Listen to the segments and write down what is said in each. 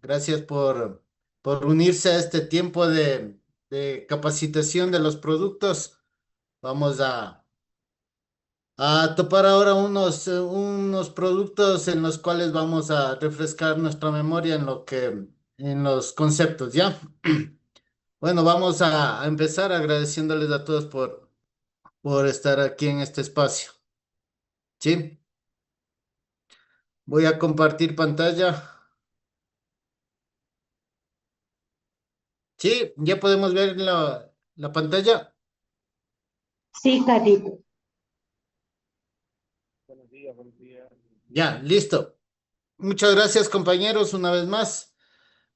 Gracias por unirse a este tiempo de capacitación de los productos. Vamos a topar ahora unos productos en los cuales vamos a refrescar nuestra memoria en los conceptos, ¿ya? Bueno, vamos a empezar agradeciéndoles a todos por estar aquí en este espacio, ¿sí? Voy a compartir pantalla. Sí, ya podemos ver la pantalla. Sí, Carlitos. Ya, listo. Muchas gracias, compañeros, una vez más.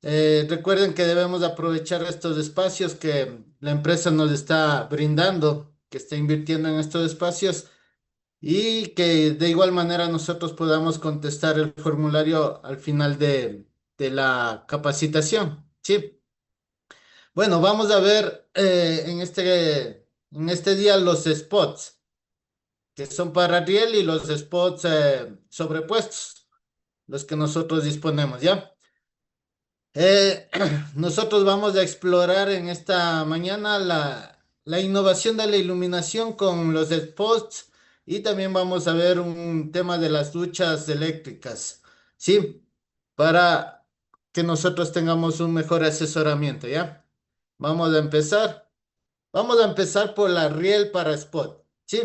Recuerden que debemos aprovechar estos espacios que la empresa nos está brindando, que está invirtiendo en estos espacios y que de igual manera nosotros podamos contestar el formulario al final de la capacitación. Sí. Bueno, vamos a ver en este día los spots, que son para riel y los spots sobrepuestos, los que nosotros disponemos, ¿ya? Eh, Nosotros vamos a explorar en esta mañana la innovación de la iluminación con los spots y también vamos a ver un tema de las duchas eléctricas, ¿sí? Para que nosotros tengamos un mejor asesoramiento, ¿ya? Vamos a empezar. Vamos a empezar por la riel para spot, ¿sí?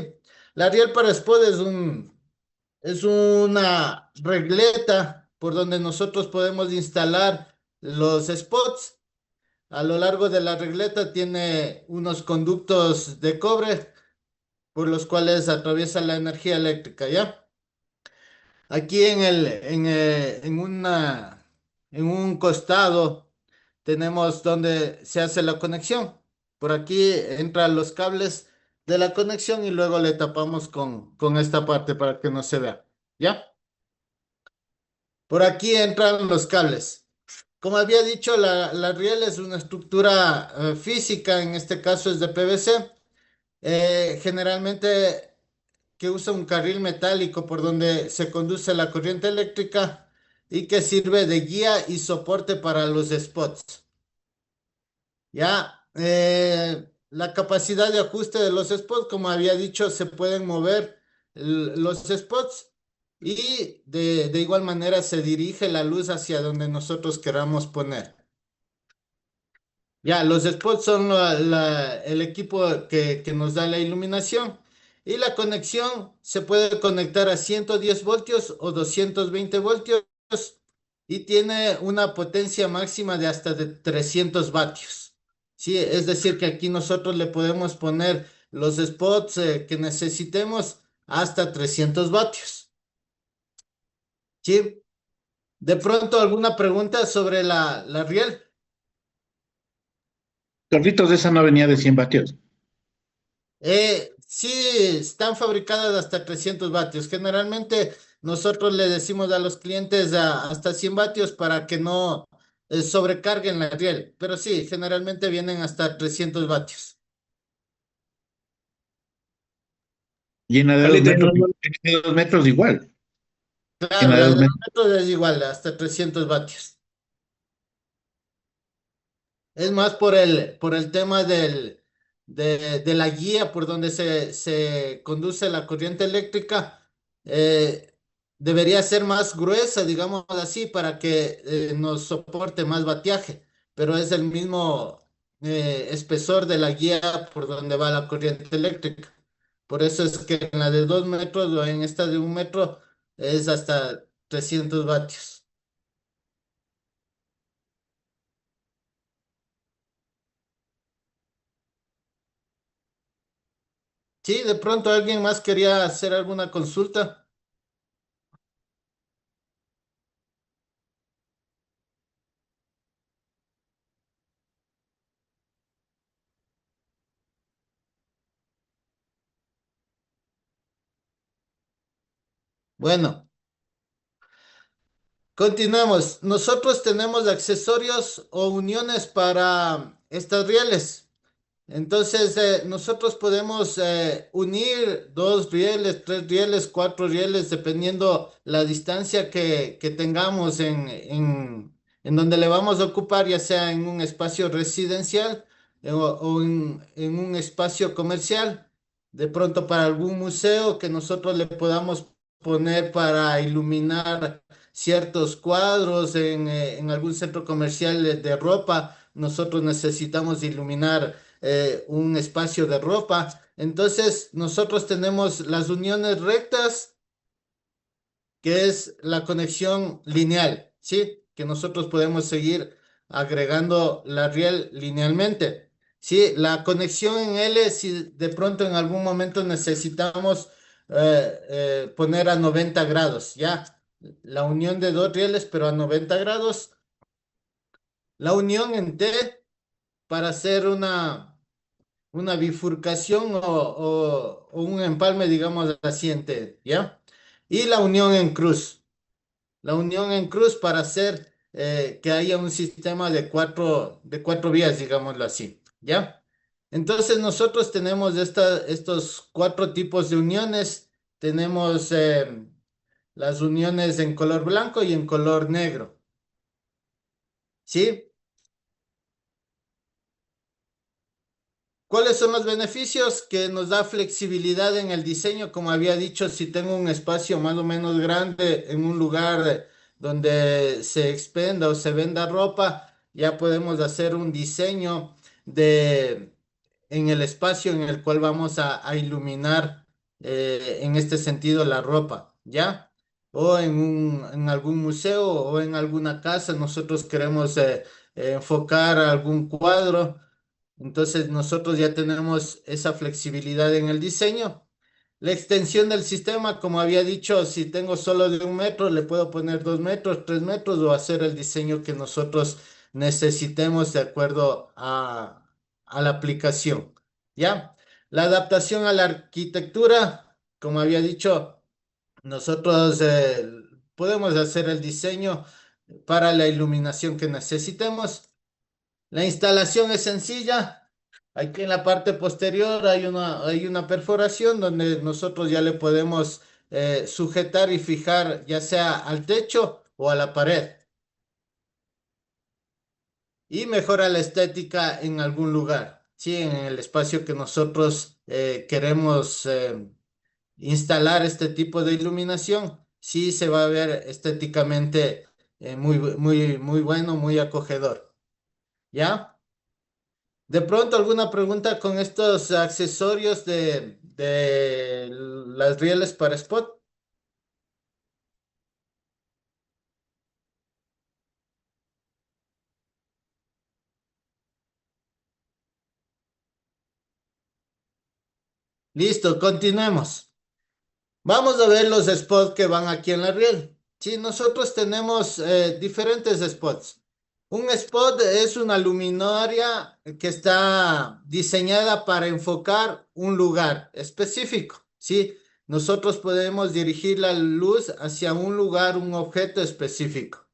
La riel para spot es una regleta por donde nosotros podemos instalar los spots. A lo largo de la regleta tiene unos conductos de cobre por los cuales atraviesa la energía eléctrica, ¿ya? Aquí en un costado tenemos donde se hace la conexión. Por aquí entran los cables de la conexión y luego le tapamos con esta parte para que no se vea, ¿ya? Por aquí entran los cables. Como había dicho, la riel es una estructura física, en este caso es de PVC, generalmente que usa un carril metálico por donde se conduce la corriente eléctrica y que sirve de guía y soporte para los spots. Ya, la capacidad de ajuste de los spots, como había dicho, se pueden mover los spots y de igual manera se dirige la luz hacia donde nosotros queramos poner. Ya, los spots son el equipo que nos da la iluminación y la conexión se puede conectar a 110 voltios o 220 voltios y tiene una potencia máxima de hasta de 300 vatios. Sí, es decir, que aquí nosotros le podemos poner los spots que necesitemos hasta 300 vatios. Sí, de pronto alguna pregunta sobre la riel. Carlitos, esa no venía de 100 vatios. Sí, están fabricadas hasta 300 vatios. Generalmente nosotros le decimos a los clientes hasta 100 vatios para que no sobrecarguen la riel. Pero sí, generalmente vienen hasta 300 vatios. Llena de 2 Carlitos, metros, llena de 2 metros igual. Claro, Llena de la de dos 2 metros. metros es igual, hasta 300 vatios. Es más por el tema de la guía por donde se conduce la corriente eléctrica. eh, Debería ser más gruesa, digamos así, para que nos soporte más vatiaje, pero es el mismo espesor de la guía por donde va la corriente eléctrica. Por eso es que en la de 2 metros o en esta de 1 metro es hasta 300 vatios. Sí, de pronto alguien más quería hacer alguna consulta. Bueno, continuemos. Nosotros tenemos accesorios o uniones para estas rieles. Entonces, nosotros podemos unir 2 rieles, 3 rieles, 4 rieles, dependiendo la distancia que tengamos en donde le vamos a ocupar ya sea en un espacio residencial o en un espacio comercial, de pronto para algún museo que nosotros le podamos poner para iluminar ciertos cuadros en algún centro comercial de ropa. Nosotros necesitamos iluminar un espacio de ropa. Entonces, nosotros tenemos las uniones rectas, que es la conexión lineal, ¿sí? Que nosotros podemos seguir agregando la riel linealmente. Sí, la conexión en L, si de pronto en algún momento necesitamos poner a 90 grados, ¿ya? La unión de dos rieles, pero a 90 grados. La unión en T para hacer una bifurcación o un empalme, digamos así, en T, ¿ya? Y la unión en cruz. La unión en cruz para hacer que haya un sistema de cuatro vías, digámoslo así, ¿ya? Entonces nosotros tenemos estos cuatro tipos de uniones. Tenemos las uniones en color blanco y en color negro, ¿sí? ¿Cuáles son los beneficios? Que nos da flexibilidad en el diseño. Como había dicho, si tengo un espacio más o menos grande en un lugar donde se expenda o se venda ropa, ya podemos hacer un diseño de, en el espacio en el cual vamos a iluminar en este sentido la ropa, ¿ya? O en algún museo o en alguna casa, nosotros queremos enfocar algún cuadro. Entonces nosotros ya tenemos esa flexibilidad en el diseño. La extensión del sistema, como había dicho, si tengo solo de 1 metro, le puedo poner 2 metros, 3 metros o hacer el diseño que nosotros necesitemos de acuerdo a la aplicación. ¿Ya? La adaptación a la arquitectura, como había dicho, nosotros podemos hacer el diseño para la iluminación que necesitemos. La instalación es sencilla. Aquí en la parte posterior hay una perforación donde nosotros ya le podemos sujetar y fijar ya sea al techo o a la pared. Y mejora la estética en algún lugar, ¿sí? En el espacio que nosotros queremos instalar este tipo de iluminación, sí se va a ver estéticamente muy bueno, muy acogedor. ¿Ya? De pronto, ¿alguna pregunta con estos accesorios de las rieles para spot? Listo, continuemos. Vamos a ver los spots que van aquí en la riel. Sí, nosotros tenemos diferentes spots. Un spot es una luminaria que está diseñada para enfocar un lugar específico. Sí, nosotros podemos dirigir la luz hacia un lugar, un objeto específico.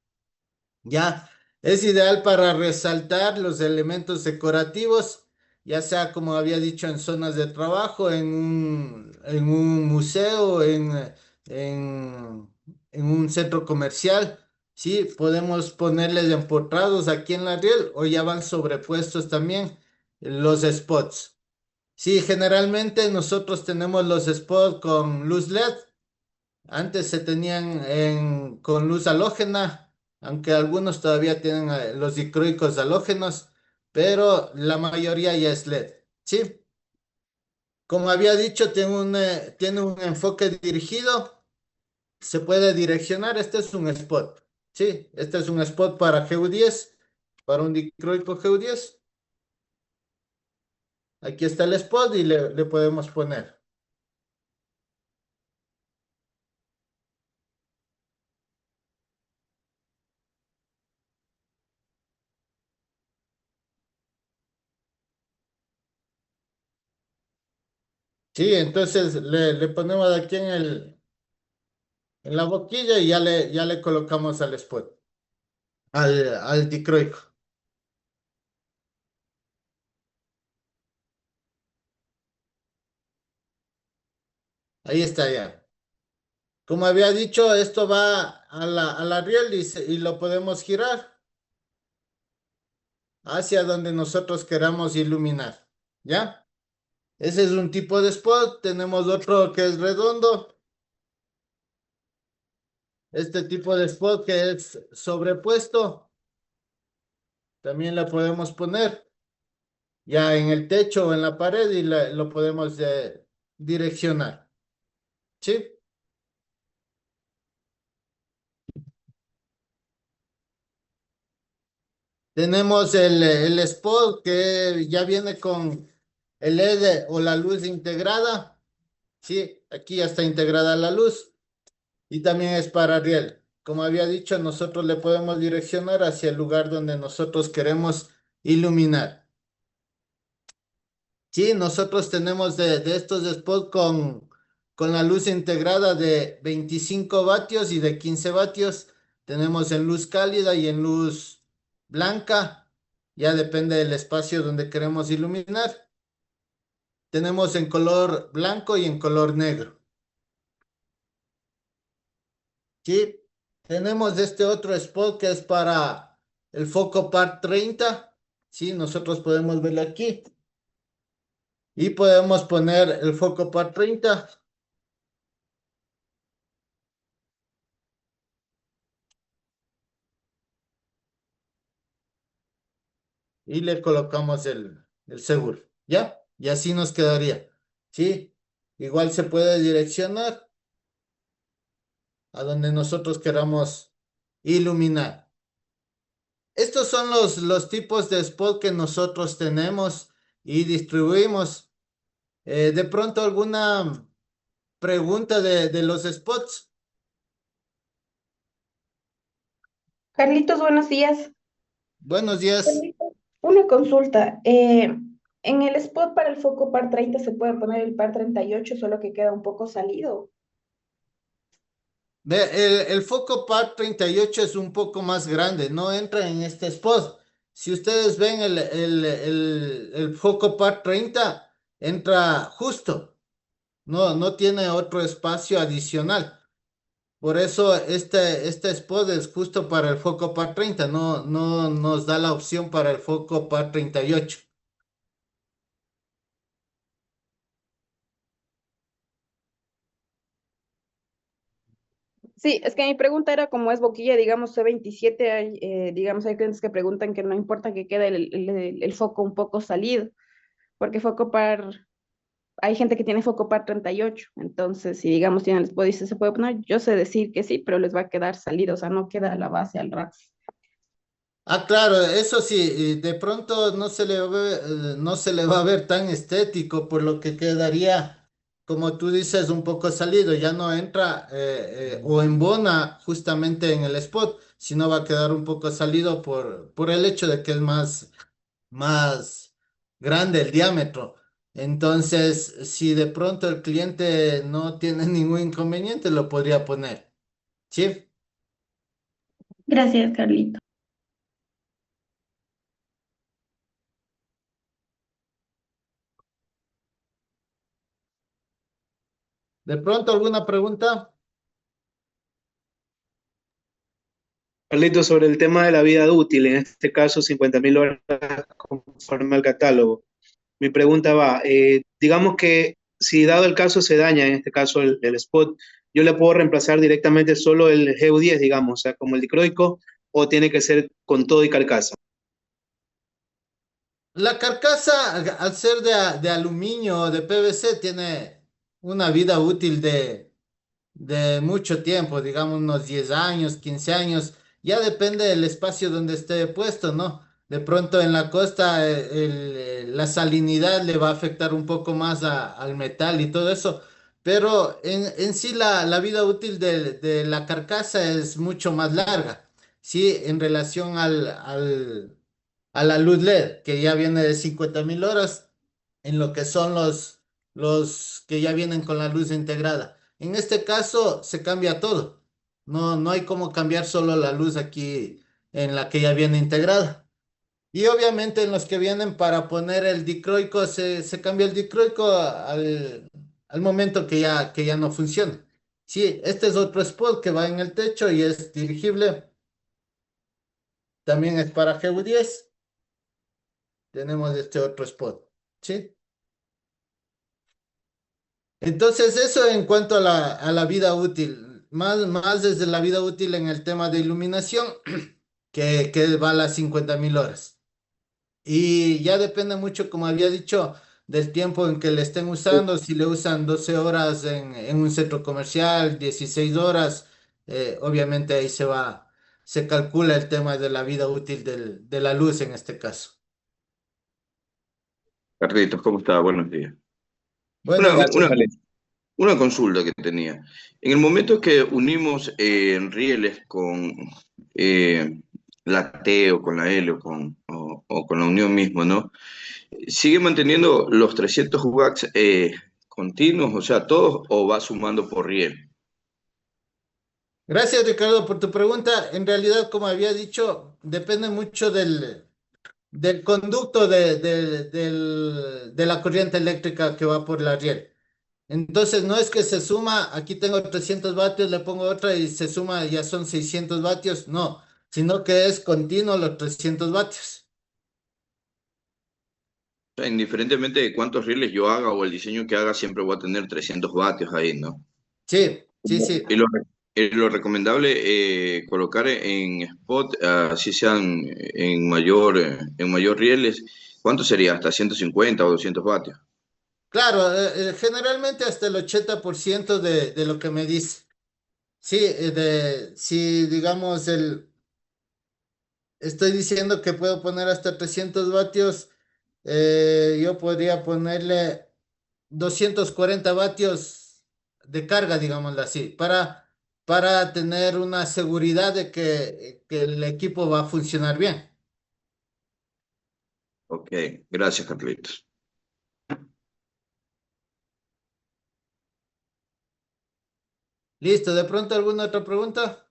Ya, es ideal para resaltar los elementos decorativos, ya sea como había dicho en zonas de trabajo, en un museo, en, en un centro comercial. Sí, podemos ponerles empotrados aquí en la riel o ya van sobrepuestos también los spots. Sí, generalmente nosotros tenemos los spots con luz LED. Antes se tenían con luz halógena, aunque algunos todavía tienen los dicroicos halógenos, pero la mayoría ya es LED. ¿Sí? Como había dicho, tiene un enfoque dirigido, se puede direccionar. Este es un spot. ¿Sí? Este es un spot para GU10, para un dicroico GU10. Aquí está el spot y le podemos poner. Sí, entonces le ponemos aquí en la boquilla y ya le colocamos al spot, al dicroico. Ahí está ya. Como había dicho, esto va a la riel y lo podemos girar. hacia donde nosotros queramos iluminar, ¿ya? Ese es un tipo de spot. Tenemos otro que es redondo. Este tipo de spot que es sobrepuesto, también la podemos poner ya en el techo o en la pared y lo podemos direccionar, ¿sí? Tenemos el spot que ya viene con el LED o la luz integrada, ¿sí? Aquí ya está integrada la luz y también es para riel. Como había dicho, nosotros le podemos direccionar hacia el lugar donde nosotros queremos iluminar. Sí, nosotros tenemos de estos spots con la luz integrada de 25 vatios y de 15 vatios. Tenemos en luz cálida y en luz blanca. Ya depende del espacio donde queremos iluminar. Tenemos en color blanco y en color negro. Sí, tenemos este otro spot que es para el foco par 30. Sí, nosotros podemos verlo aquí. Y podemos poner el foco par 30. Y le colocamos el seguro, ¿ya? Y así nos quedaría, ¿sí? Igual se puede direccionar a donde nosotros queramos iluminar. Estos son los tipos de spot que nosotros tenemos y distribuimos. De pronto, ¿alguna pregunta de los spots? Carlitos, buenos días. Buenos días. Carlitos, una consulta. En el spot para el foco par 30 se puede poner el par 38, solo que queda un poco salido. Ve, el foco PAR 38 es un poco más grande, no entra en este spot. Si ustedes ven el foco PAR 30, entra justo, no tiene otro espacio adicional. Por eso este spot es justo para el foco PAR 30, no nos da la opción para el foco PAR 38. Sí, es que mi pregunta era como es boquilla, digamos C27, digamos, hay clientes que preguntan que no importa que quede el foco un poco salido, porque foco par, hay gente que tiene foco par 38, entonces si digamos tienen el spot y se puede poner, yo sé decir que sí, pero les va a quedar salido, o sea, no queda la base al rack. Ah, claro, eso sí, y de pronto no se le va a ver tan estético, por lo que quedaría, como tú dices, un poco salido, ya no entra o embona justamente en el spot, sino va a quedar un poco salido por el hecho de que es más grande el diámetro. Entonces, si de pronto el cliente no tiene ningún inconveniente, lo podría poner. ¿Sí? Gracias, Carlito. ¿De pronto alguna pregunta? Carlito, sobre el tema de la vida útil, en este caso 50.000 horas conforme al catálogo. Mi pregunta va, digamos que si dado el caso se daña, en este caso el spot, yo le puedo reemplazar directamente solo el GU10, digamos, o sea, como el dicroico, o tiene que ser con todo y carcasa. La carcasa, al ser de aluminio o de PVC, tiene una vida útil de mucho tiempo, digamos unos 10 años, 15 años. Ya depende del espacio donde esté puesto, ¿no? De pronto en la costa la salinidad le va a afectar un poco más al metal y todo eso, pero en sí la vida útil de la carcasa es mucho más larga, ¿sí? En relación a la luz LED, que ya viene de 50.000 horas, en lo que son los que ya vienen con la luz integrada. En este caso se cambia todo. No hay como cambiar solo la luz aquí en la que ya viene integrada. Y obviamente en los que vienen para poner el dicroico, se cambia el dicroico al momento que ya no funciona. Sí, este es otro spot que va en el techo y es dirigible. También es para GU10. tenemos este otro spot, ¿sí? Entonces, eso en cuanto a la vida útil, más desde la vida útil en el tema de iluminación, que va a las 50.000 horas. Y ya depende mucho, como había dicho, del tiempo en que le estén usando. Si le usan 12 horas en un centro comercial, 16 horas, obviamente ahí se calcula el tema de la vida útil de la luz en este caso. Carlitos, ¿cómo está? Buenos días. Buenos Una, días. Gracias, una, Ale. una consulta que tenía. En el momento que unimos rieles con la T o con la L o con la unión mismo, ¿no? ¿Sigue manteniendo los 300 watts continuos, o sea, todos, o va sumando por riel? Gracias, Ricardo, por tu pregunta. En realidad, como había dicho, depende mucho del conducto de la corriente eléctrica que va por la riel. Entonces, no es que se suma, aquí tengo 300 vatios, le pongo otra y se suma, ya son 600 vatios, no, sino que es continuo los 300 vatios. O sea, indiferentemente de cuántos rieles yo haga o el diseño que haga, siempre voy a tener 300 vatios ahí, ¿no? Sí, sí, sí. Lo recomendable colocar en spot, así sean en mayor rieles, ¿cuánto sería? ¿Hasta 150 o 200 vatios? Claro, generalmente hasta el 80% de lo que me dice. Sí, si digamos, estoy diciendo que puedo poner hasta 300 vatios, yo podría ponerle 240 vatios de carga, digámoslo así, para tener una seguridad de que el equipo va a funcionar bien. Ok, gracias, Carlitos. Listo, ¿de pronto alguna otra pregunta?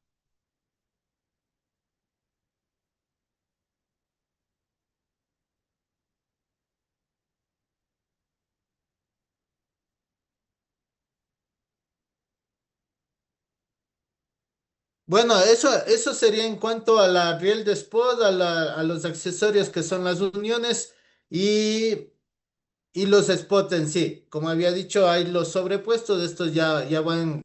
Bueno, eso sería en cuanto a la riel de spot, a los accesorios que son las uniones y los spots en sí. Como había dicho, hay los sobrepuestos, estos ya van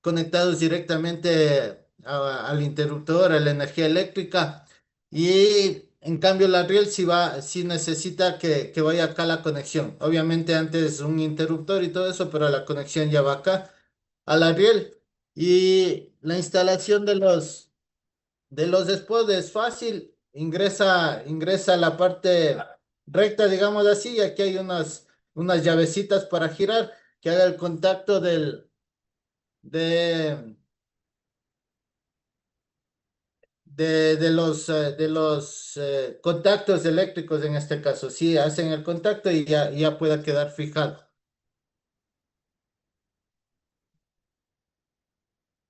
conectados directamente al interruptor, a la energía eléctrica. Y en cambio la riel sí necesita que vaya acá la conexión. Obviamente antes un interruptor y todo eso, pero la conexión ya va acá a la riel. Y la instalación de los spots es fácil. Ingresa a la parte recta, digamos así, y aquí hay unas llavecitas para girar que haga el contacto de, de los contactos eléctricos en este caso. Sí, hacen el contacto y ya pueda quedar fijado.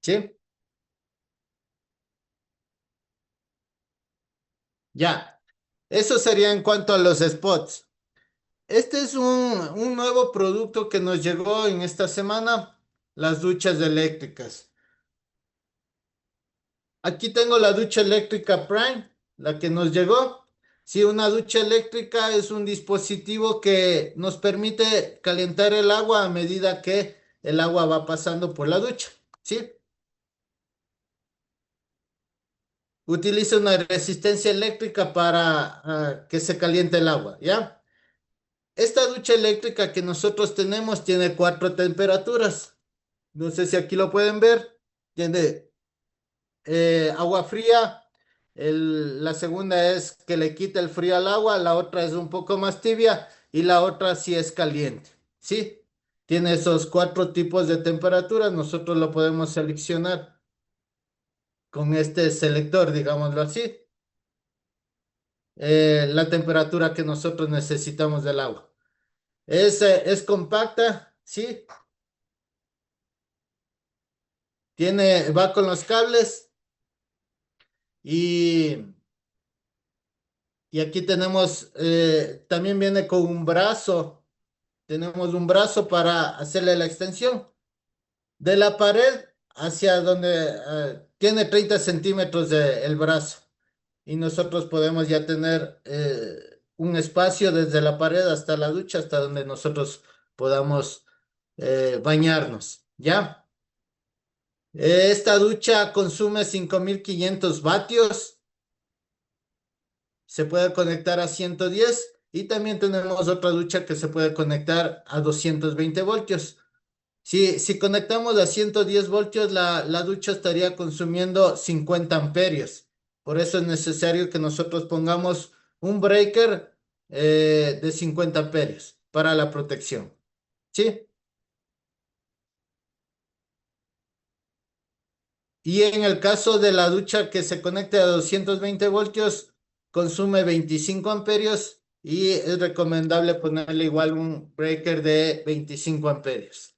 ¿Sí? Ya. Eso sería en cuanto a los spots. Este es un nuevo producto que nos llegó en esta semana, las duchas eléctricas. Aquí tengo la ducha eléctrica Prime, la que nos llegó. Sí, una ducha eléctrica es un dispositivo que nos permite calentar el agua a medida que el agua va pasando por la ducha. ¿Sí? Utiliza una resistencia eléctrica para que se caliente el agua, ¿ya? Esta ducha eléctrica que nosotros tenemos tiene 4 temperaturas. No sé si aquí lo pueden ver. Tiene agua fría. La segunda es que le quita el frío al agua. La otra es un poco más tibia. Y la otra sí es caliente. ¿Sí? Tiene esos 4 tipos de temperaturas. Nosotros lo podemos seleccionar con este selector, digámoslo así. La temperatura que nosotros necesitamos del agua. Es compacta, ¿sí? Va con los cables y, y aquí tenemos, también viene con un brazo. Tenemos un brazo para hacerle la extensión de la pared hacia donde tiene 30 centímetros el brazo. Y nosotros podemos ya tener un espacio desde la pared hasta la ducha, hasta donde nosotros podamos bañarnos, ¿ya? Esta ducha consume 5500 vatios, se puede conectar a 110 y también tenemos otra ducha que se puede conectar a 220 voltios. Si conectamos a 110 voltios, la ducha estaría consumiendo 50 amperios. Por eso es necesario que nosotros pongamos un breaker de 50 amperios para la protección. ¿Sí? Y en el caso de la ducha que se conecte a 220 voltios, consume 25 amperios y es recomendable ponerle igual un breaker de 25 amperios.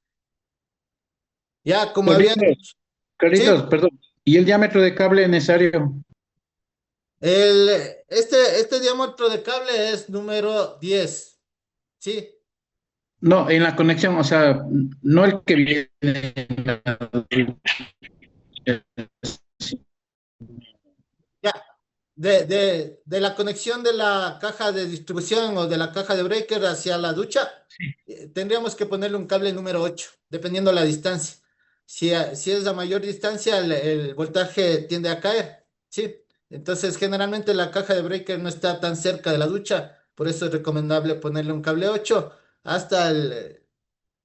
Ya, como había Carlitos, dicho, Carlitos, ¿sí? perdón. ¿Y el diámetro de cable necesario? Este diámetro de cable es número 10, ¿sí? No, en la conexión, o sea, no el que viene en la- Ya, de la conexión de la caja de distribución o de la caja de breaker hacia la ducha, tendríamos que ponerle un cable número 8, dependiendo la distancia. Si es la mayor distancia, el voltaje tiende a caer, ¿sí? Entonces, generalmente la caja de breaker no está tan cerca de la ducha, por eso es recomendable ponerle un cable 8 hasta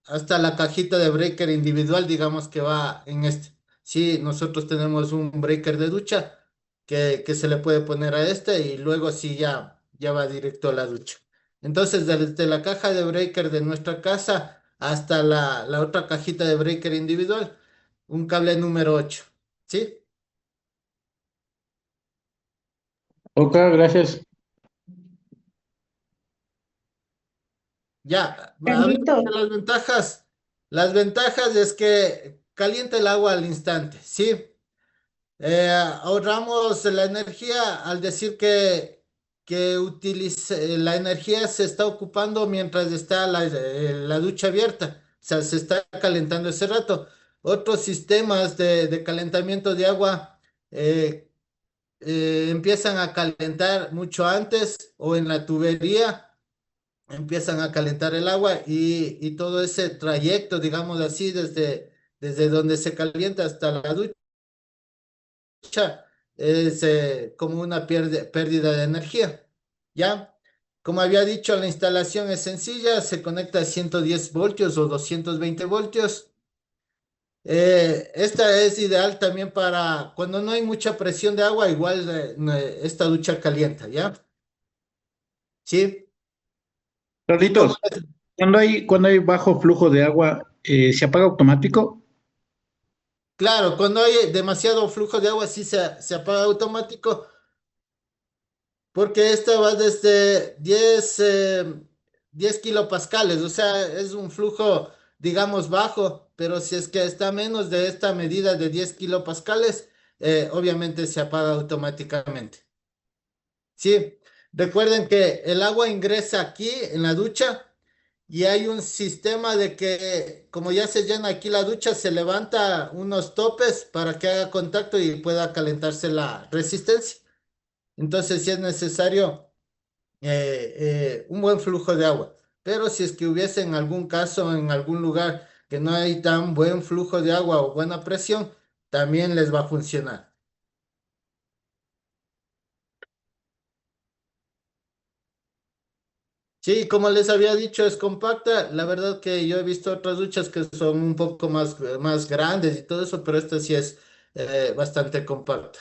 hasta la cajita de breaker individual, digamos que va en este. Sí, nosotros tenemos un breaker de ducha que se le puede poner a este y luego sí ya va directo a la ducha. Entonces, desde la caja de breaker de nuestra casa hasta la otra cajita de breaker individual, un cable número 8. ¿Sí? Ok, gracias. Ya, hablemos Carlitos, de las ventajas. Las ventajas es que calienta el agua al instante, ¿sí? Ahorramos la energía al decir que la energía se está ocupando mientras está la ducha abierta, o sea, se está calentando ese rato. Otros sistemas de calentamiento de agua eh, empiezan a calentar mucho antes o en la tubería empiezan a calentar el agua y todo ese trayecto, digamos así, desde donde se calienta hasta la ducha es como una pérdida de energía. ¿Ya? Como había dicho, la instalación es sencilla, se conecta a 110 voltios o 220 voltios. Esta es ideal también para cuando no hay mucha presión de agua, igual esta ducha calienta, ¿ya? ¿Sí? Y como, Carlitos, cuando hay bajo flujo de agua, ¿se apaga automático? claro, cuando hay demasiado flujo de agua, sí se apaga automático. Porque esta va desde 10 kilopascales, o sea, es un flujo, digamos, bajo, pero si es que está menos de esta medida de 10 kilopascales, obviamente se apaga automáticamente. Sí, recuerden que el agua ingresa aquí en la ducha y hay un sistema de que como ya se llena aquí la ducha, se levanta unos topes para que haga contacto y pueda calentarse la resistencia. Entonces, si es necesario un buen flujo de agua. Pero si es que hubiese en algún caso, en algún lugar que no hay tan buen flujo de agua o buena presión, también les va a funcionar. Sí, como les había dicho, es compacta. La verdad que yo he visto otras duchas que son un poco más grandes y todo eso, pero esta sí es bastante compacta.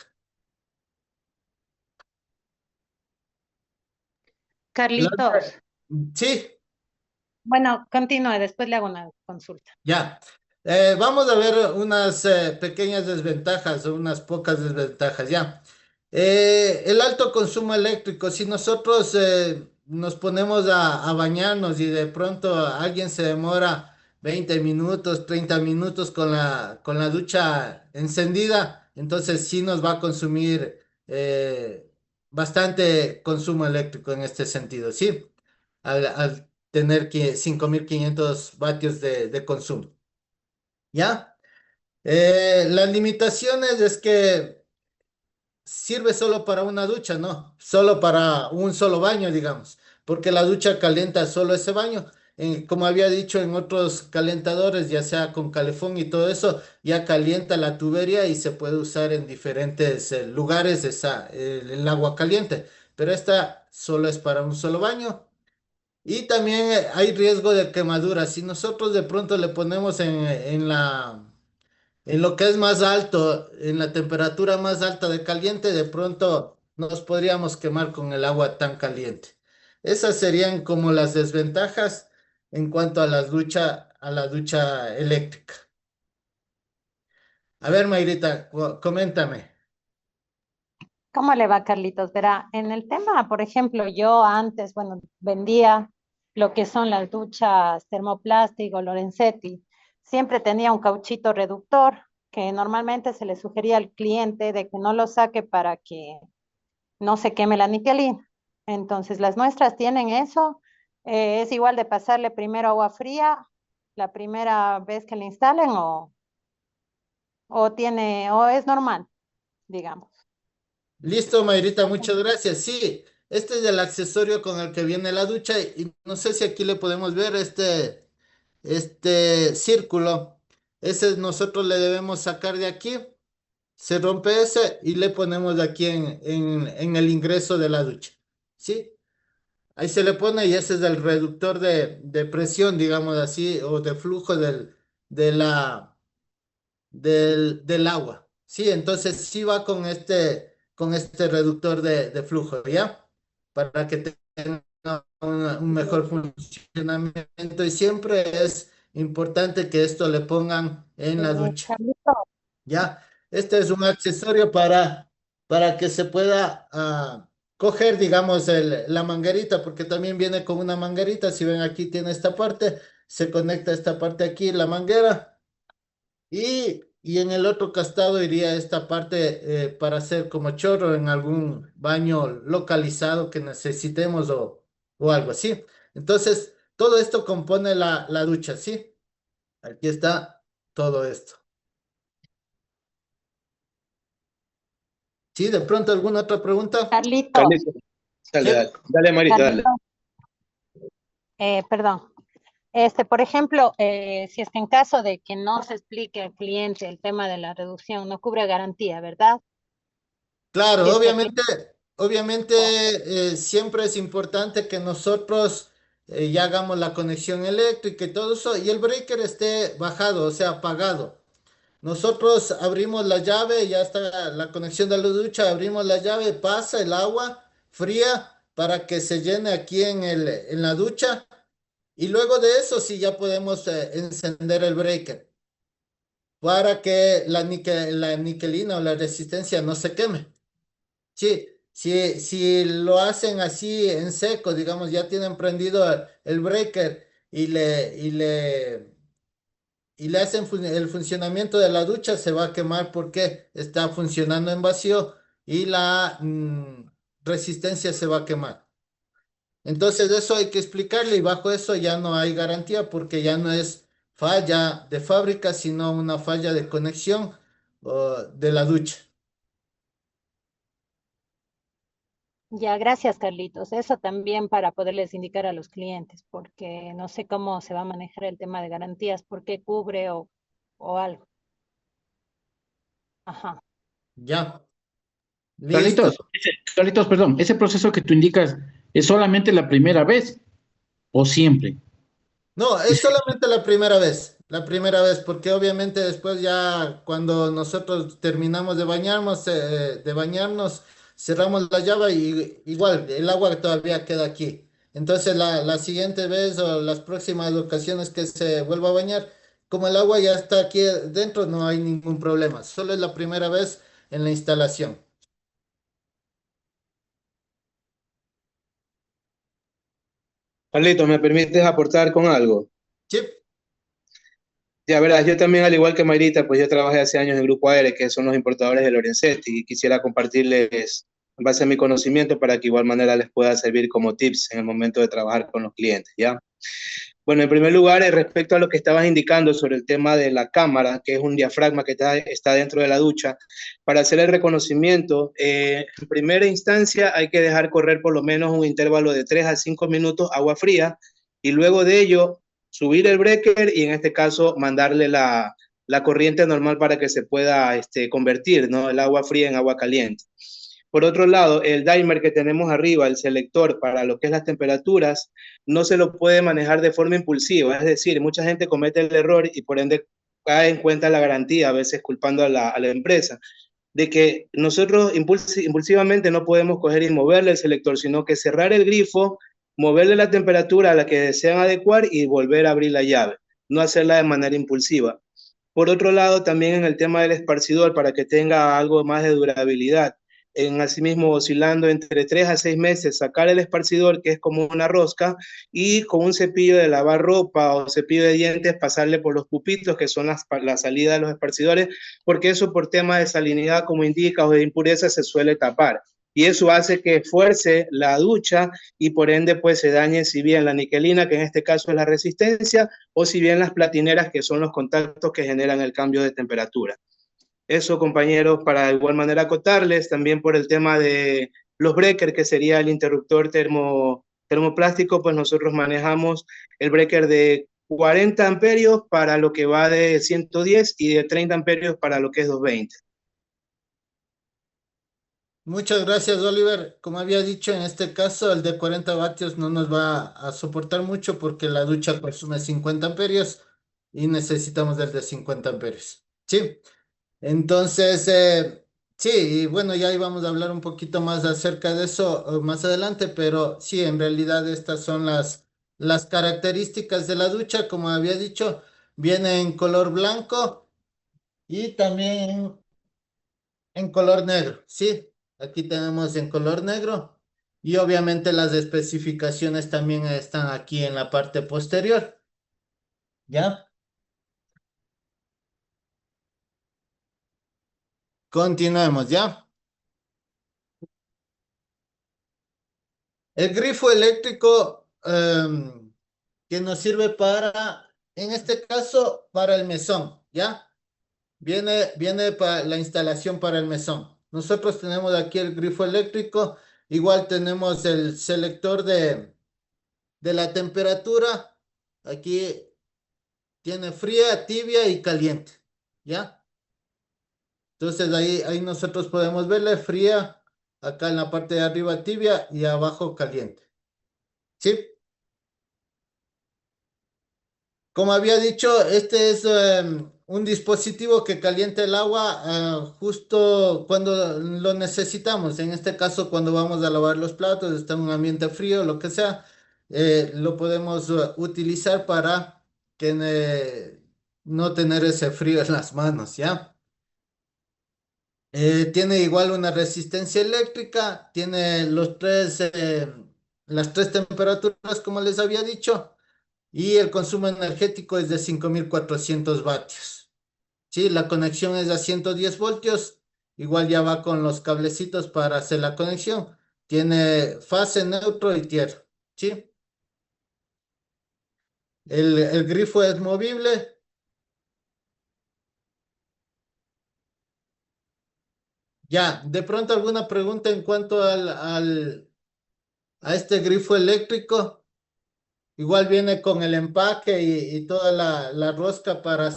La Carlitos. otra- sí, Bueno, continúe, después le hago una consulta. ya. Vamos a ver unas pequeñas desventajas o unas pocas desventajas, ya. El alto consumo eléctrico, si nosotros nos ponemos a bañarnos y de pronto alguien se demora 20 minutos, 30 minutos con la ducha encendida, entonces sí nos va a consumir bastante consumo eléctrico en este sentido, ¿sí? Al tener 5500 vatios de consumo, ¿ya? Las limitaciones es que sirve solo para una ducha, ¿no? Solo para un solo baño, digamos, porque la ducha calienta solo ese baño. Como había dicho en otros calentadores, ya sea con calefón y todo eso, ya calienta la tubería y se puede usar en diferentes lugares el agua caliente. Pero esta solo es para un solo baño. Y también hay riesgo de quemadura. Si nosotros de pronto le ponemos en lo que es más alto, en la temperatura más alta de caliente, de pronto nos podríamos quemar con el agua tan caliente. Esas serían como las desventajas en cuanto a la ducha eléctrica. A ver, Mayrita, coméntame. ¿Cómo le va, Carlitos? Verá, en el tema, por ejemplo, yo antes, bueno, vendía lo que son las duchas termoplástico, Lorenzetti. Siempre tenía un cauchito reductor que normalmente se le sugería al cliente de que no lo saque para que no se queme la niquelina. Entonces, las nuestras tienen eso. Es igual de pasarle primero agua fría la primera vez que le instalen o es normal, digamos. Listo, Mayrita, muchas gracias. Sí, este es el accesorio con el que viene la ducha y no sé si aquí le podemos ver este círculo. Ese nosotros le debemos sacar de aquí. Se rompe ese y le ponemos de aquí en el ingreso de la ducha. ¿Sí? Ahí se le pone y ese es el reductor de presión, digamos así, o de flujo de la, del agua. Sí, entonces sí va con este reductor de flujo, ¿ya? Para que tenga un mejor funcionamiento y siempre es importante que esto le pongan en la ducha. Carlitos, ¿Ya? Este es un accesorio para que se pueda coger, digamos, la manguerita, porque también viene con una manguerita. Si ven aquí tiene esta parte, se conecta esta parte aquí, la manguera, y en el otro costado iría esta parte para hacer como chorro en algún baño localizado que necesitemos o algo así. Entonces, todo esto compone la ducha, ¿sí? Aquí está todo esto. ¿Sí? ¿De pronto alguna otra pregunta? Carlitos, Carlitos, ¿Sí? dale, dale. Dale, Marita, dale. Carlitos, perdón. Por ejemplo, si es que en caso de que no se explique al cliente el tema de la reducción, no cubre garantía, ¿verdad? Si Claro, es que el cliente... obviamente siempre es importante que nosotros ya hagamos la conexión eléctrica y todo eso y el breaker esté bajado, o sea, apagado. Nosotros abrimos la llave, ya está la conexión de la ducha, abrimos la llave, pasa el agua fría para que se llene aquí en la ducha y luego de eso sí ya podemos encender el breaker para que la niquelina o la resistencia no se queme. Sí, si lo hacen así en seco, digamos, ya tienen prendido el breaker y le hacen el funcionamiento de la ducha, se va a quemar porque está funcionando en vacío y la resistencia se va a quemar. Entonces eso hay que explicarle y bajo eso ya no hay garantía porque ya no es falla de fábrica, sino una falla de conexión de la ducha. Ya, gracias, Carlitos. Eso también para poderles indicar a los clientes, porque no sé cómo se va a manejar el tema de garantías, por qué cubre o algo. Ajá. Ya, listo. Carlitos, perdón, ese proceso que tú indicas es solamente la primera vez o siempre. No, es solamente la primera vez, porque obviamente después ya cuando nosotros terminamos de bañarnos, cerramos la llave y igual el agua todavía queda aquí. Entonces la siguiente vez o las próximas ocasiones que se vuelva a bañar, como el agua ya está aquí dentro, no hay ningún problema. Solo es la primera vez en la instalación. Carlitos, ¿me permites aportar con algo? Sí, Ya verás, yo también, al igual que Mayrita, pues yo trabajé hace años en Grupo AERE, que son los importadores de Lorenzetti, y quisiera compartirles en base a mi conocimiento para que igual manera les pueda servir como tips en el momento de trabajar con los clientes, ¿ya? Bueno, en primer lugar, respecto a lo que estabas indicando sobre el tema de la cámara, que es un diafragma que está dentro de la ducha, para hacer el reconocimiento, en primera instancia hay que dejar correr por lo menos un intervalo de 3 a 5 minutos agua fría y luego de ello subir el breaker y en este caso mandarle la corriente normal para que se pueda convertir, ¿no? El agua fría en agua caliente. Por otro lado, el dimer que tenemos arriba, el selector para lo que es las temperaturas, no se lo puede manejar de forma impulsiva. Es decir, mucha gente comete el error y por ende cae en cuenta la garantía, a veces culpando a la empresa, de que nosotros impulsivamente no podemos coger y moverle el selector, sino que cerrar el grifo, moverle la temperatura a la que desean adecuar y volver a abrir la llave, no hacerla de manera impulsiva. Por otro lado, también en el tema del esparcidor, para que tenga algo más de durabilidad, en asimismo oscilando entre 3 a 6 meses, sacar el esparcidor, que es como una rosca, y con un cepillo de lavar ropa o cepillo de dientes, pasarle por los pupitos, que son la salida de los esparcidores, porque eso por tema de salinidad, como indica, o de impureza, se suele tapar. Y eso hace que fuerce la ducha y por ende pues se dañe si bien la niquelina, que en este caso es la resistencia, o si bien las platineras, que son los contactos que generan el cambio de temperatura. Eso, compañeros, para igual manera acotarles, también por el tema de los breakers, que sería el interruptor termoplástico, pues nosotros manejamos el breaker de 40 amperios para lo que va de 110 y de 30 amperios para lo que es 220. Muchas gracias, Oliver. Como había dicho, en este caso el de 40 vatios no nos va a soportar mucho porque la ducha consume 50 amperios y necesitamos el de 50 amperios. Sí, entonces, sí, y bueno, ya íbamos a hablar un poquito más acerca de eso más adelante, pero sí, en realidad estas son las características de la ducha. Como había dicho, viene en color blanco y también en color negro, sí. Aquí tenemos en color negro y obviamente las especificaciones también están aquí en la parte posterior, ¿ya? Continuemos, ¿ya? El grifo eléctrico que nos sirve para, en este caso, para el mesón, ¿ya? Viene para la instalación para el mesón. Nosotros tenemos aquí el grifo eléctrico, igual tenemos el selector de la temperatura. Aquí tiene fría, tibia y caliente, ¿ya? Entonces ahí nosotros podemos verle fría, acá en la parte de arriba tibia y abajo caliente, ¿sí? Como había dicho, este es un dispositivo que calienta el agua justo cuando lo necesitamos. En este caso, cuando vamos a lavar los platos, está en un ambiente frío, lo que sea, lo podemos utilizar para que, no tener ese frío en las manos, ¿ya? Tiene igual una resistencia eléctrica, tiene las tres temperaturas, como les había dicho. Y el consumo energético es de 5.400 vatios. Sí, la conexión es a 110 voltios. Igual ya va con los cablecitos para hacer la conexión. Tiene fase, neutro y tierra. Sí, el grifo es movible. Ya, de pronto alguna pregunta en cuanto a este grifo eléctrico. Igual viene con el empaque y toda la rosca para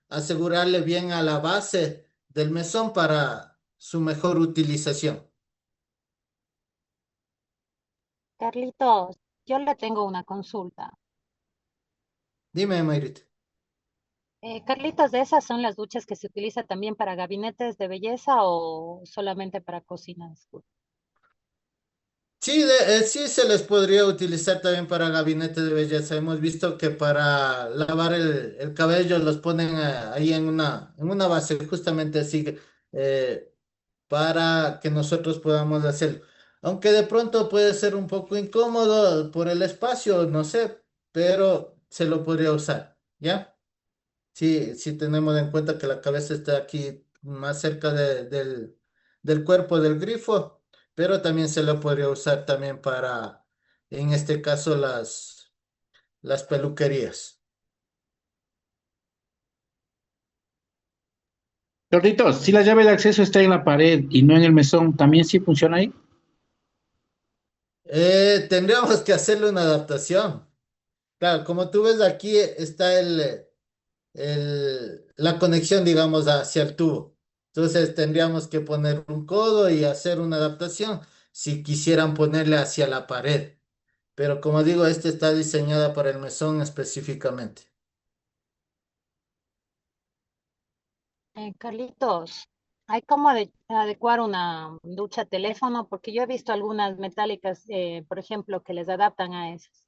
asegurarle bien a la base del mesón para su mejor utilización. Carlitos, yo le tengo una consulta. Dime, Mayrit. Carlitos, ¿de esas son las duchas que se utiliza también para gabinetes de belleza o solamente para cocinas? Sí, sí se les podría utilizar también para gabinete de belleza. Hemos visto que para lavar el cabello los ponen ahí en una base, justamente así, eh, para que nosotros podamos hacerlo. Aunque de pronto puede ser un poco incómodo por el espacio, no sé, pero se lo podría usar, ¿ya? Sí, sí tenemos en cuenta que la cabeza está aquí más cerca del cuerpo del grifo, pero también se lo podría usar también para, en este caso, las peluquerías. Carlitos, si la llave de acceso está en la pared y no en el mesón, ¿también sí funciona ahí? Tendríamos que hacerle una adaptación. Claro, como tú ves aquí está la conexión, digamos, hacia el tubo. Entonces tendríamos que poner un codo y hacer una adaptación si quisieran ponerle hacia la pared. Pero como digo, este está diseñada para el mesón específicamente. Carlitos, hay como adecuar una ducha teléfono, porque yo he visto algunas metálicas, por ejemplo, que les adaptan a esas.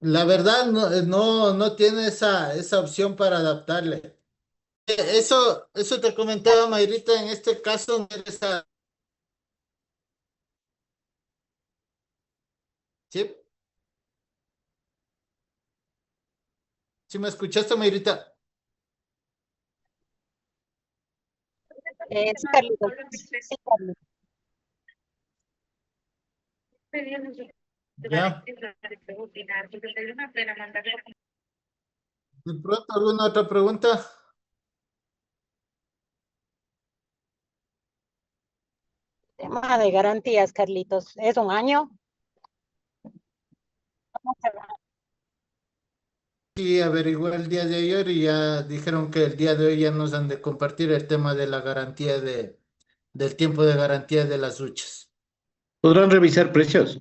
La verdad, no tiene esa opción para adaptarle. Eso te comentaba, Mayrita, en este caso, no era ¿sí? ¿Sí me escuchaste, Mayrita? Sí, Carlitos. Sí, Carlitos. Ya. ¿De pronto alguna otra pregunta? Tema de garantías, Carlitos. ¿Es un año? ¿Cómo se va? Sí, averigué el día de ayer y ya dijeron que el día de hoy ya nos han de compartir el tema de la garantía del tiempo de garantía de las duchas. ¿Podrán revisar precios?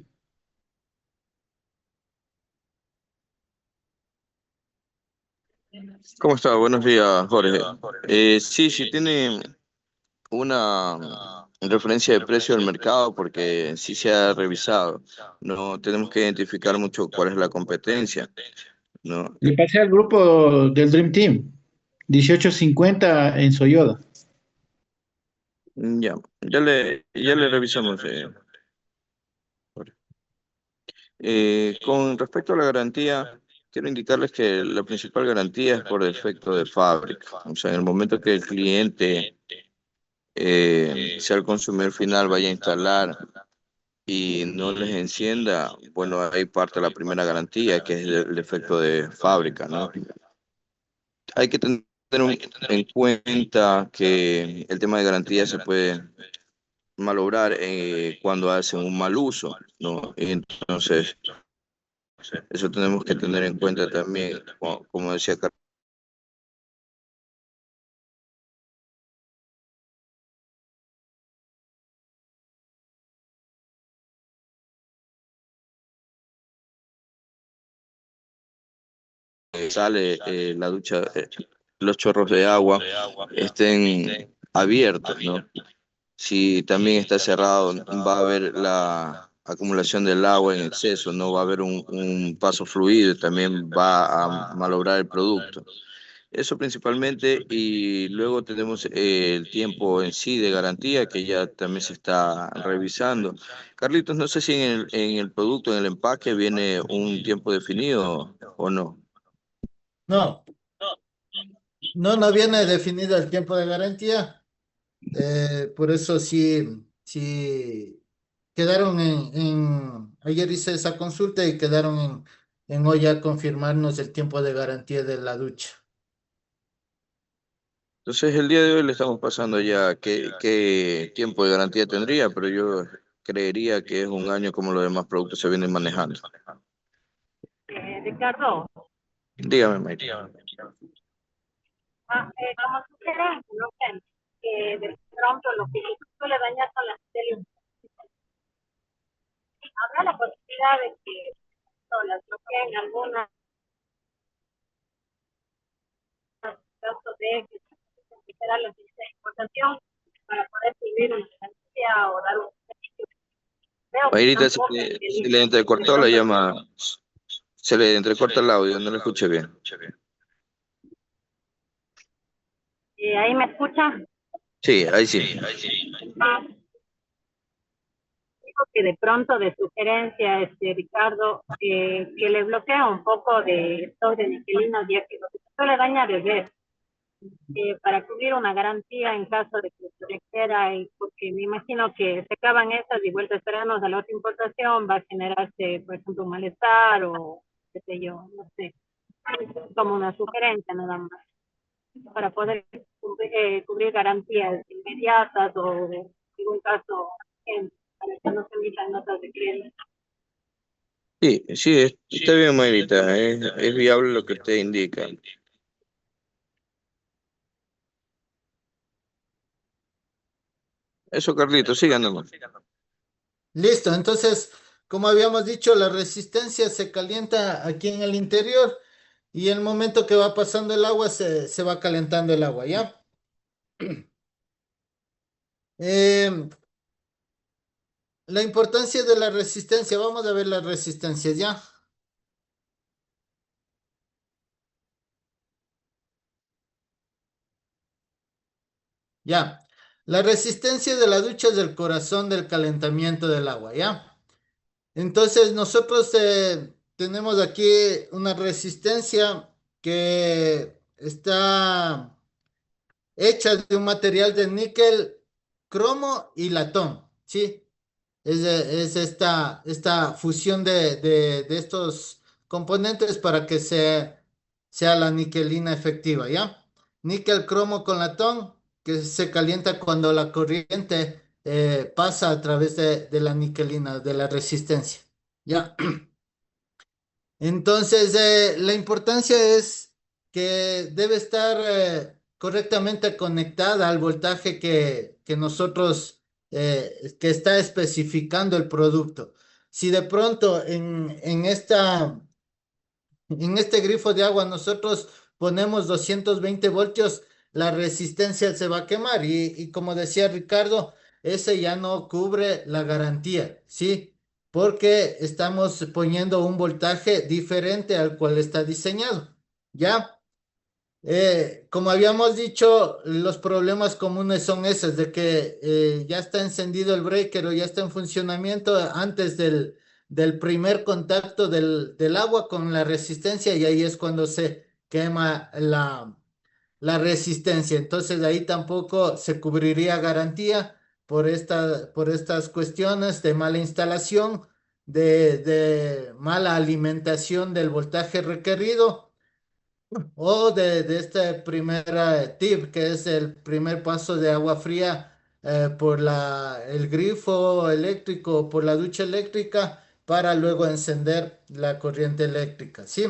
¿Cómo está? Buenos días, Jorge. Sí, sí tiene una referencia de precio del mercado porque sí se ha revisado. No tenemos que identificar mucho cuál es la competencia, ¿no? Le pasé al grupo del Dream Team, 1850 en Soyoda. Ya le revisamos. Jorge. Con respecto a la garantía, quiero indicarles que la principal garantía es por defecto de fábrica. O sea, en el momento que el cliente, sea el consumidor final, vaya a instalar y no les encienda, bueno, ahí parte la primera garantía, que es el efecto de fábrica, ¿no? Hay que tener en cuenta que el tema de garantía se puede malograr cuando hacen un mal uso, ¿no? Entonces, eso tenemos que tener en cuenta también, como decía Carlos, sale la ducha, los chorros de agua estén abiertos, ¿no? Si también está cerrado, va a haber la acumulación del agua en exceso, no va a haber un paso fluido y también va a malograr el producto. Eso principalmente, y luego tenemos el tiempo en sí de garantía que ya también se está revisando. Carlitos, no sé si en el producto, en el empaque, viene un tiempo definido o no. No, no viene definido el tiempo de garantía. Por eso sí quedaron ayer hice esa consulta y quedaron en hoy a confirmarnos el tiempo de garantía de la ducha. Entonces, el día de hoy le estamos pasando ya qué tiempo de garantía tendría, pero yo creería que es un año como los demás productos se vienen manejando. Ricardo, Dígame, Mike. como sugieren, no sé, que de pronto lo que suele dañar son las teles. Habrá la posibilidad de que no, las bloqueen algunas casos de que será la importación para poder subir una garantía o dar un servicio. Veo que Mayrita, tampoco se le entrecortó la llama, se le entrecorta el audio, no lo escuché bien. ahí me escucha. Sí, ahí sí. Ah, digo que de pronto de sugerencia, Ricardo, que le bloquea un poco de stock de niquelina, ya que lo que suele dañar es para cubrir una garantía en caso de que se requiera, porque porque me imagino que se acaban esas y vuelta a esperarnos a la otra importación, va a generarse, por ejemplo, un malestar o qué sé yo, no sé, como una sugerencia nada más, para poder cubrir garantías inmediatas o en algún caso, para que no se emitan notas de crédito. Sí, sí, está bien, Mayrita, es viable lo que usted indica. Eso, Carlito, sigan nomás. Listo, entonces, como habíamos dicho, la resistencia se calienta aquí en el interior y el momento que va pasando el agua se va calentando el agua, ¿ya? Eh, la importancia de la resistencia, vamos a ver las resistencias, ¿ya? Ya. La resistencia de la ducha es el corazón del calentamiento del agua, ¿ya? Entonces, nosotros tenemos aquí una resistencia que está hecha de un material de níquel, cromo y latón, ¿sí? Es esta fusión de estos componentes para que sea la niquelina efectiva, ¿ya? Níquel, cromo con latón, que se calienta cuando la corriente pasa a través de la niquelina, de la resistencia, ¿ya? Entonces, la importancia es que debe estar correctamente conectada al voltaje que nosotros, que está especificando el producto. Si de pronto en este grifo de agua nosotros ponemos 220 voltios, la resistencia se va a quemar y como decía Ricardo, ese ya no cubre la garantía, ¿sí? Porque estamos poniendo un voltaje diferente al cual está diseñado, ¿ya? Como habíamos dicho, los problemas comunes son esos, de que ya está encendido el breaker o ya está en funcionamiento antes del primer contacto del agua con la resistencia y ahí es cuando se quema la resistencia. Entonces ahí tampoco se cubriría garantía por estas cuestiones de mala instalación, de mala alimentación del voltaje requerido o de este primer tip, que es el primer paso de agua fría por el grifo eléctrico o por la ducha eléctrica para luego encender la corriente eléctrica, ¿sí?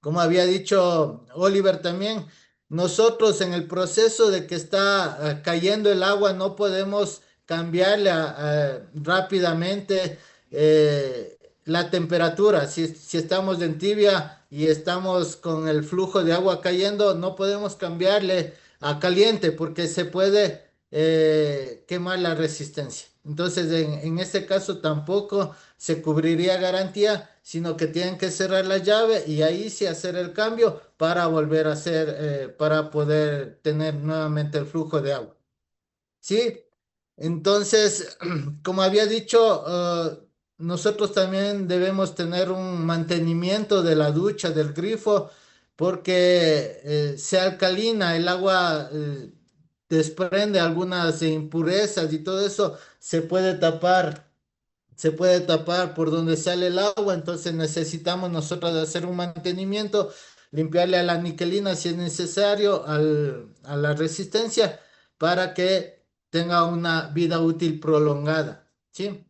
Como había dicho Oliver también, nosotros en el proceso de que está cayendo el agua no podemos cambiarle rápidamente la temperatura. Si estamos en tibia y estamos con el flujo de agua cayendo, no podemos cambiarle a caliente porque se puede quemar la resistencia. Entonces, en este caso tampoco se cubriría garantía, sino que tienen que cerrar la llave y ahí sí hacer el cambio para volver a hacer, para poder tener nuevamente el flujo de agua. ¿Sí? Entonces, como había dicho, nosotros también debemos tener un mantenimiento de la ducha, del grifo, porque se alcalina, el agua desprende algunas impurezas y todo eso se puede tapar por donde sale el agua, entonces necesitamos nosotros hacer un mantenimiento, limpiarle a la niquelina si es necesario, a la resistencia, para que tenga una vida útil prolongada, ¿sí?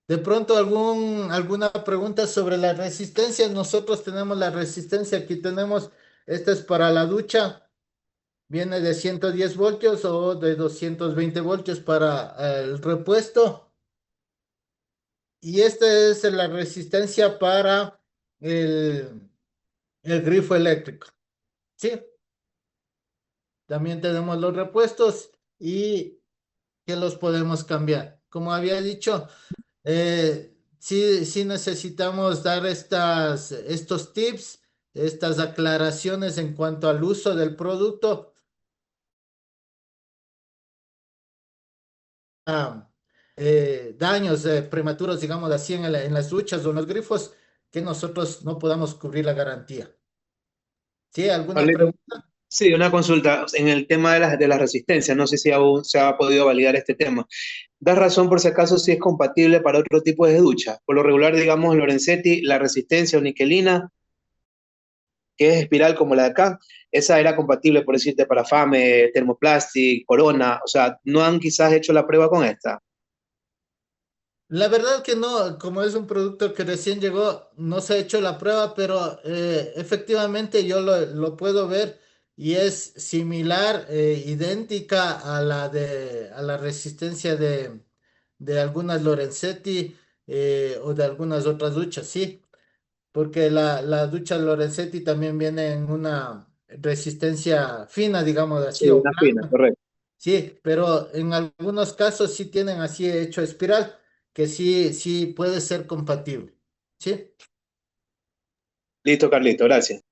De pronto alguna pregunta sobre la resistencia. Nosotros tenemos la resistencia, aquí tenemos, esta es para la ducha. Viene de 110 voltios o de 220 voltios para el repuesto. Y esta es la resistencia para el, el grifo eléctrico. ¿Sí? También tenemos los repuestos y que los podemos cambiar. Como había dicho, sí necesitamos dar estos tips, estas aclaraciones en cuanto al uso del producto. Daños prematuros, digamos así, en las duchas o en los grifos, que nosotros no podamos cubrir la garantía. ¿Sí? ¿Alguna Carlito, pregunta? Sí, una consulta en el tema de la resistencia. No sé si aún se ha podido validar este tema. Das razón por si acaso si es compatible para otro tipo de ducha. Por lo regular, digamos, Lorenzetti, la resistencia o niquelina, que es espiral como la de acá, esa era compatible, por decirte, para Fame, Thermoplastic, Corona. O sea, no han quizás hecho la prueba con esta. La verdad que no, como es un producto que recién llegó, no se ha hecho la prueba, pero efectivamente yo lo puedo ver y es similar, idéntica a la resistencia de algunas Lorenzetti, o de algunas otras duchas, sí, porque la ducha Lorenzetti también viene en una resistencia fina, digamos Sí, así, o una fina, plana. correcto. Sí, pero en algunos casos sí tienen así hecho espiral, que sí puede ser compatible. ¿Sí? Listo, Carlito, gracias.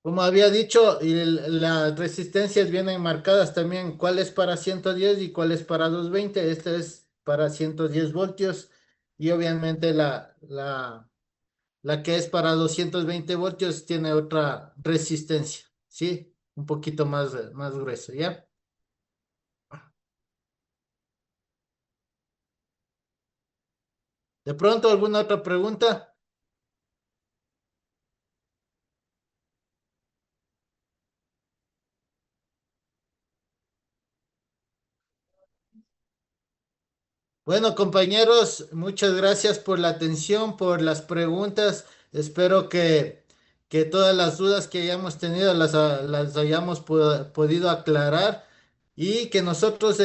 Como había dicho, las resistencias vienen marcadas también cuál es para 110 y cuál es para 220. Este es para 110 voltios y obviamente la que es para 220 voltios tiene otra resistencia, ¿sí? Un poquito más grueso, ¿ya? ¿De pronto alguna otra pregunta? Bueno, compañeros, muchas gracias por la atención, por las preguntas. Espero que todas las dudas que hayamos tenido las hayamos podido aclarar y que nosotros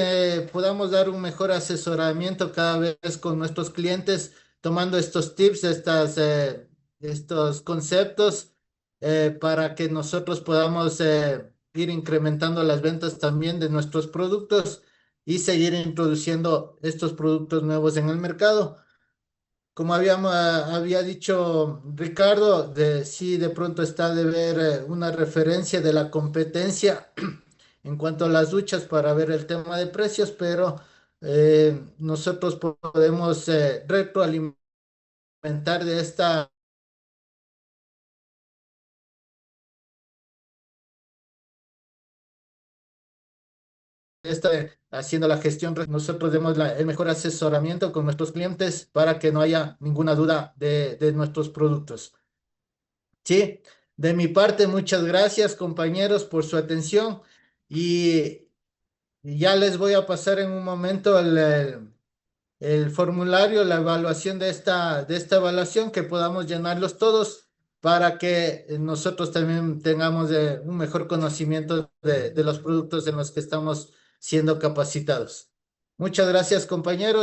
podamos dar un mejor asesoramiento cada vez con nuestros clientes, tomando estos tips, estos conceptos, para que nosotros podamos ir incrementando las ventas también de nuestros productos y seguir introduciendo estos productos nuevos en el mercado. Como había dicho Ricardo, sí de pronto está de ver una referencia de la competencia en cuanto a las duchas para ver el tema de precios, pero nosotros podemos retroalimentar de haciendo la gestión. Nosotros demos el mejor asesoramiento con nuestros clientes para que no haya ninguna duda de nuestros productos. Sí, de mi parte, muchas gracias, compañeros, por su atención y ya les voy a pasar en un momento el formulario, la evaluación de esta evaluación, que podamos llenarlos todos para que nosotros también tengamos un mejor conocimiento de los productos en los que estamos siendo capacitados. Muchas gracias, compañeros.